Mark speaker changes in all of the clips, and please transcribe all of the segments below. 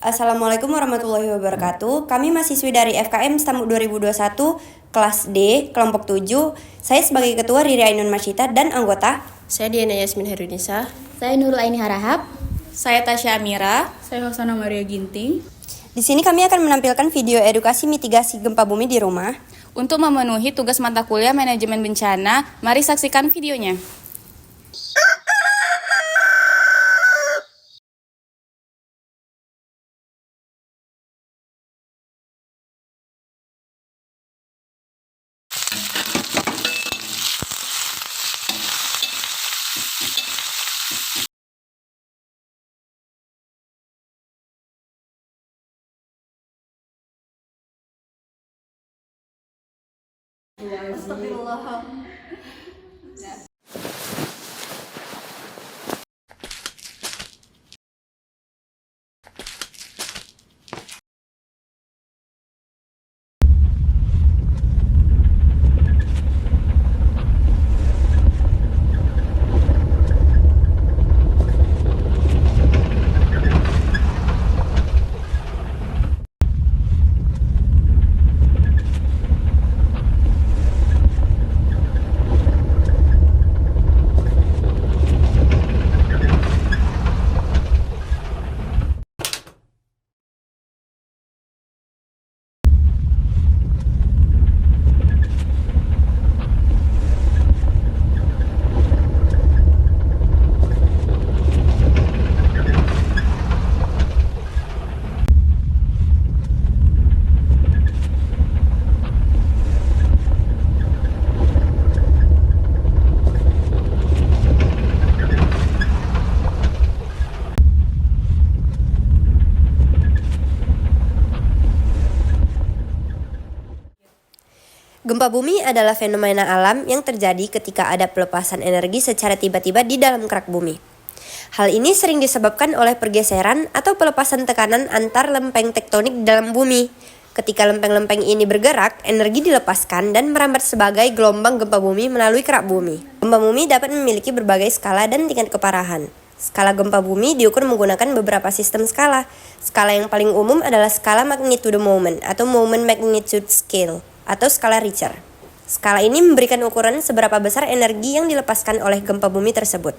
Speaker 1: Assalamualaikum warahmatullahi wabarakatuh. Kami mahasiswi dari FKM STAMU 2021 kelas D, kelompok 7. Saya sebagai ketua Riri Ainun Masyita dan anggota.
Speaker 2: Saya Diana Yasmin Herunisa.
Speaker 3: Saya Nurul Aini Harahap.
Speaker 4: Saya Tasya Amira.
Speaker 5: Saya Hosana Maria Ginting.
Speaker 1: Di sini kami akan menampilkan video edukasi mitigasi gempa bumi di rumah.
Speaker 4: Untuk memenuhi tugas mata kuliah manajemen bencana, mari saksikan videonya.
Speaker 5: Astagfirullah.
Speaker 1: Gempa bumi adalah fenomena alam yang terjadi ketika ada pelepasan energi secara tiba-tiba di dalam kerak bumi. Hal ini sering disebabkan oleh pergeseran atau pelepasan tekanan antar lempeng tektonik di dalam bumi. Ketika lempeng-lempeng ini bergerak, energi dilepaskan dan merambat sebagai gelombang gempa bumi melalui kerak bumi. Gempa bumi dapat memiliki berbagai skala dan tingkat keparahan. Skala gempa bumi diukur menggunakan beberapa sistem skala. Skala yang paling umum adalah skala magnitude moment atau moment magnitude scale atau skala Richter. Skala ini memberikan ukuran seberapa besar energi yang dilepaskan oleh gempa bumi tersebut.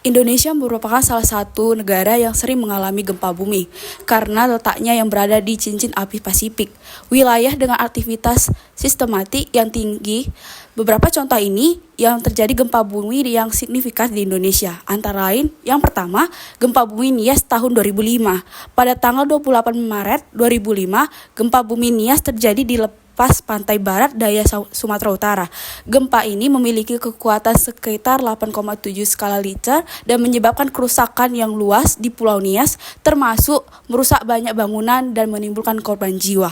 Speaker 5: Indonesia merupakan salah satu negara yang sering mengalami gempa bumi karena letaknya yang berada di cincin api Pasifik, wilayah dengan aktivitas sistematik yang tinggi. Beberapa contoh ini yang terjadi gempa bumi yang signifikan di Indonesia. Antara lain, yang pertama, gempa bumi Nias tahun 2005. Pada tanggal 28 Maret 2005, gempa bumi Nias terjadi di lepas pantai barat daya Sumatera Utara. Gempa ini memiliki kekuatan sekitar 8,7 skala Richter dan menyebabkan kerusakan yang luas di Pulau Nias, termasuk merusak banyak bangunan dan menimbulkan korban jiwa.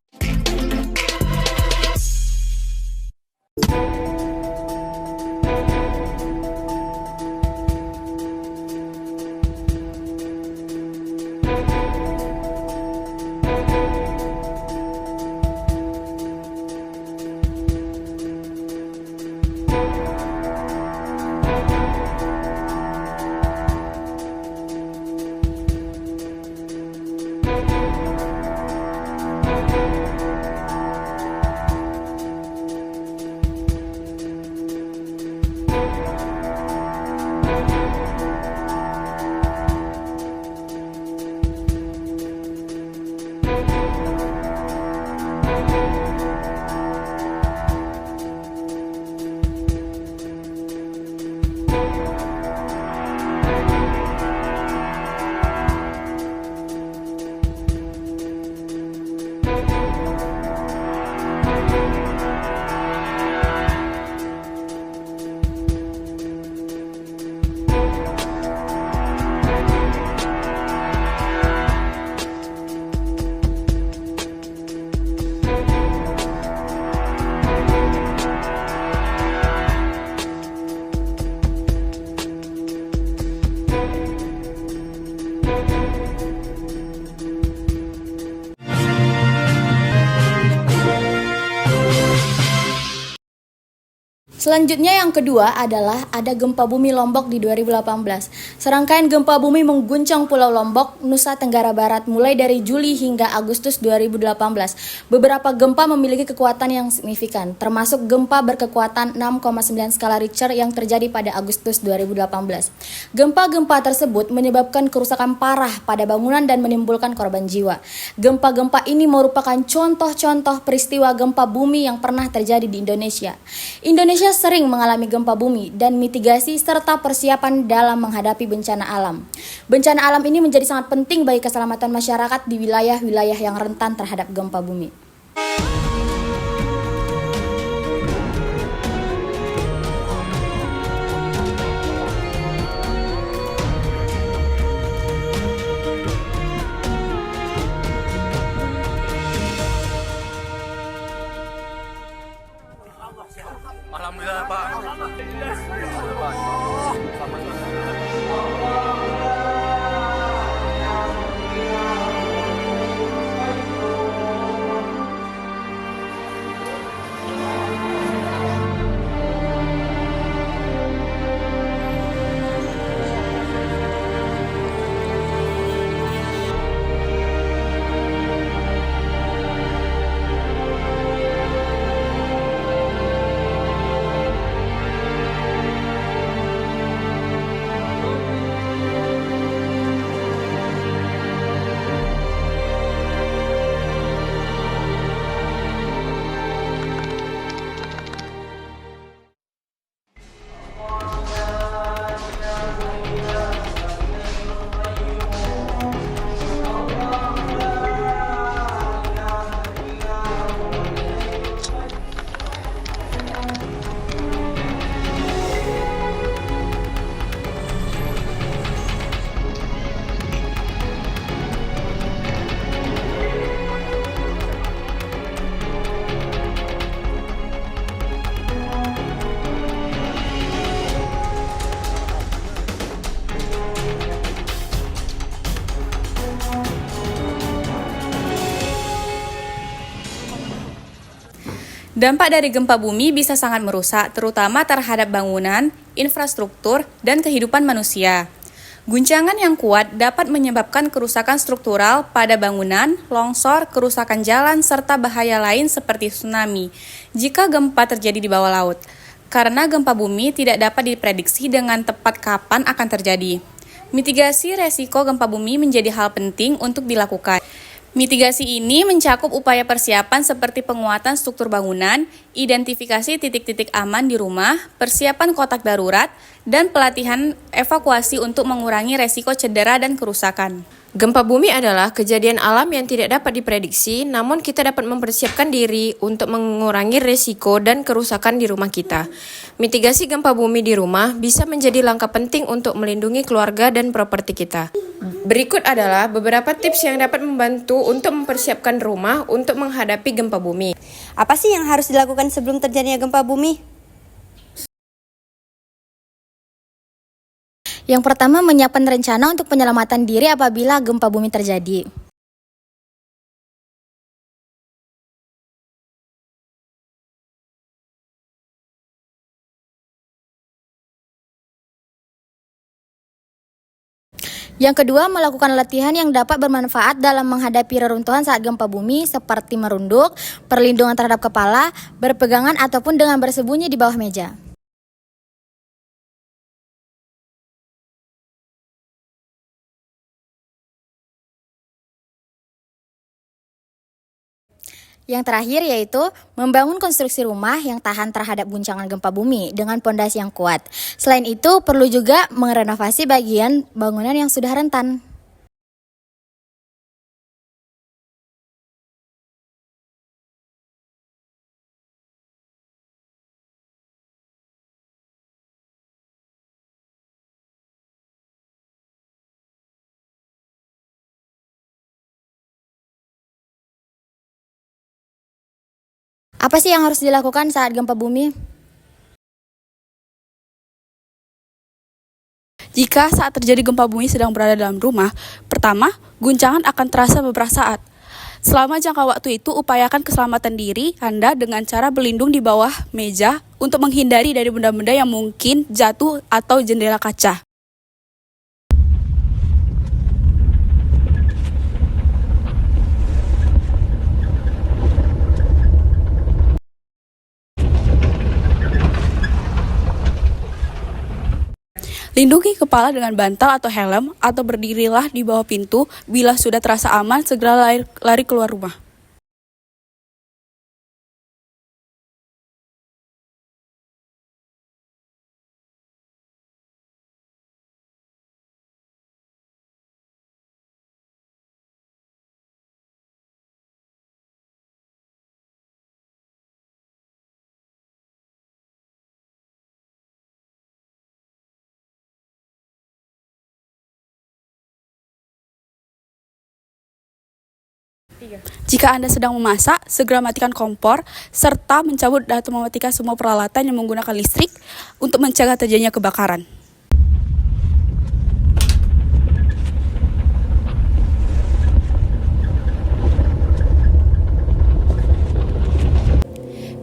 Speaker 3: Selanjutnya yang kedua adalah ada gempa bumi Lombok di 2018. Serangkaian gempa bumi mengguncang Pulau Lombok, Nusa Tenggara Barat mulai dari Juli hingga Agustus 2018. Beberapa gempa memiliki kekuatan yang signifikan, termasuk gempa berkekuatan 6,9 skala Richter yang terjadi pada Agustus 2018. Gempa-gempa tersebut menyebabkan kerusakan parah pada bangunan dan menimbulkan korban jiwa. Gempa-gempa ini merupakan contoh-contoh peristiwa gempa bumi yang pernah terjadi di Indonesia. Indonesia sering mengalami gempa bumi dan mitigasi serta persiapan dalam menghadapi bencana alam. Bencana alam ini menjadi sangat penting bagi keselamatan masyarakat di wilayah-wilayah yang rentan terhadap gempa bumi.
Speaker 6: Alhamdulillah Pak.
Speaker 4: Dampak dari gempa bumi bisa sangat merusak, terutama terhadap bangunan, infrastruktur, dan kehidupan manusia. Guncangan yang kuat dapat menyebabkan kerusakan struktural pada bangunan, longsor, kerusakan jalan, serta bahaya lain seperti tsunami jika gempa terjadi di bawah laut. Karena gempa bumi tidak dapat diprediksi dengan tepat kapan akan terjadi. Mitigasi resiko gempa bumi menjadi hal penting untuk dilakukan. Mitigasi ini mencakup upaya persiapan seperti penguatan struktur bangunan, identifikasi titik-titik aman di rumah, persiapan kotak darurat, dan pelatihan evakuasi untuk mengurangi resiko cedera dan kerusakan.
Speaker 2: Gempa bumi adalah kejadian alam yang tidak dapat diprediksi, namun kita dapat mempersiapkan diri untuk mengurangi risiko dan kerusakan di rumah kita. Mitigasi gempa bumi di rumah bisa menjadi langkah penting untuk melindungi keluarga dan properti kita. Berikut adalah beberapa tips yang dapat membantu untuk mempersiapkan rumah untuk menghadapi gempa bumi.
Speaker 1: Apa sih yang harus dilakukan sebelum terjadinya gempa bumi?
Speaker 3: Yang pertama, menyiapkan rencana untuk penyelamatan diri apabila gempa bumi terjadi. Yang kedua, melakukan latihan yang dapat bermanfaat dalam menghadapi reruntuhan saat gempa bumi seperti merunduk, perlindungan terhadap kepala, berpegangan ataupun dengan bersembunyi di bawah meja. Yang terakhir yaitu membangun konstruksi rumah yang tahan terhadap guncangan gempa bumi dengan pondasi yang kuat. Selain itu, perlu juga merenovasi bagian bangunan yang sudah rentan. Apa sih yang harus dilakukan saat gempa bumi?
Speaker 5: Jika saat terjadi gempa bumi sedang berada dalam rumah, pertama, guncangan akan terasa beberapa saat. Selama jangka waktu itu, upayakan keselamatan diri Anda dengan cara berlindung di bawah meja untuk menghindari dari benda-benda yang mungkin jatuh atau jendela kaca. Lindungi kepala dengan bantal atau helm, atau berdirilah di bawah pintu. Bila sudah terasa aman, segera lari keluar rumah. Jika Anda sedang memasak, segera matikan kompor, serta mencabut atau mematikan semua peralatan yang menggunakan listrik untuk mencegah terjadinya kebakaran.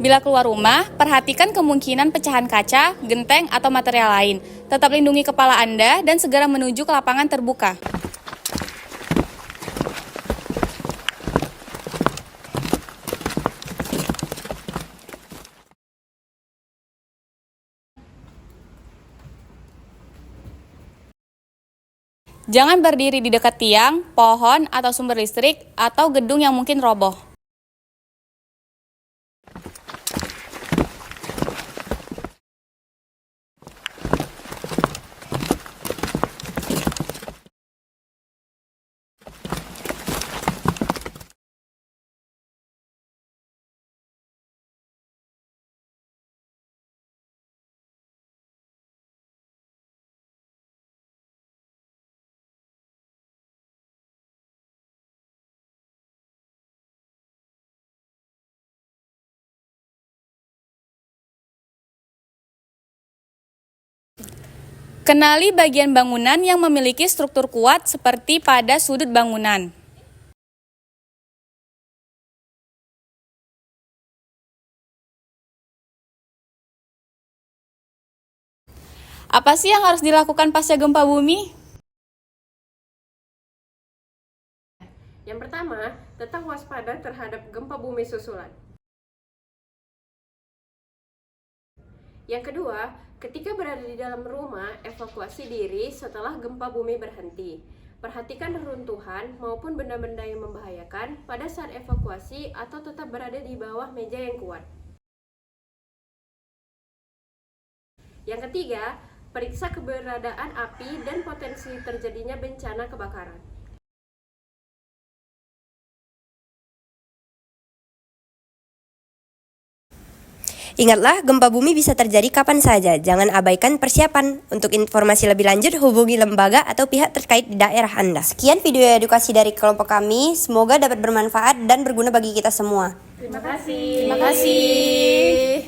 Speaker 4: Bila keluar rumah, perhatikan kemungkinan pecahan kaca, genteng, atau material lain. Tetap lindungi kepala Anda dan segera menuju ke lapangan terbuka. Jangan berdiri di dekat tiang, pohon, atau sumber listrik, atau gedung yang mungkin roboh. Kenali bagian bangunan yang memiliki struktur kuat seperti pada sudut bangunan. Apa sih yang harus dilakukan pasca gempa bumi?
Speaker 2: Yang pertama, tetap waspada terhadap gempa bumi susulan. Yang kedua, ketika berada di dalam rumah, evakuasi diri setelah gempa bumi berhenti. Perhatikan reruntuhan maupun benda-benda yang membahayakan pada saat evakuasi atau tetap berada di bawah meja yang kuat. Yang ketiga, periksa keberadaan api dan potensi terjadinya bencana kebakaran.
Speaker 1: Ingatlah, gempa bumi bisa terjadi kapan saja. Jangan abaikan persiapan. Untuk informasi lebih lanjut, hubungi lembaga atau pihak terkait di daerah Anda. Sekian video edukasi dari kelompok kami. Semoga dapat bermanfaat dan berguna bagi kita semua.
Speaker 2: Terima kasih.
Speaker 4: Terima kasih.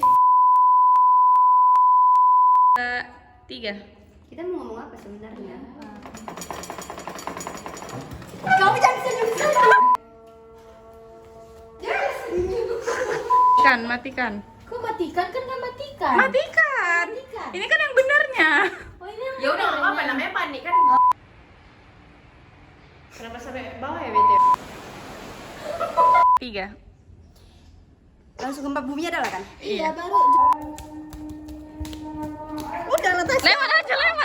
Speaker 4: 3.
Speaker 1: Kita mau ngomong apa sebenarnya?
Speaker 4: Matikan.
Speaker 3: Kok matikan? Kan nggak matikan.
Speaker 4: Matikan. Ini kan yang benarnya.
Speaker 3: Oh, ini yang
Speaker 2: Ya udah nggak apa-apa, namanya panik kan. Kenapa sampai bawah ya BTW?
Speaker 4: 3.
Speaker 1: Langsung gempa bumi adalah kan?
Speaker 3: iya baru.
Speaker 1: Udah lah.
Speaker 4: Lewat aja, lewat.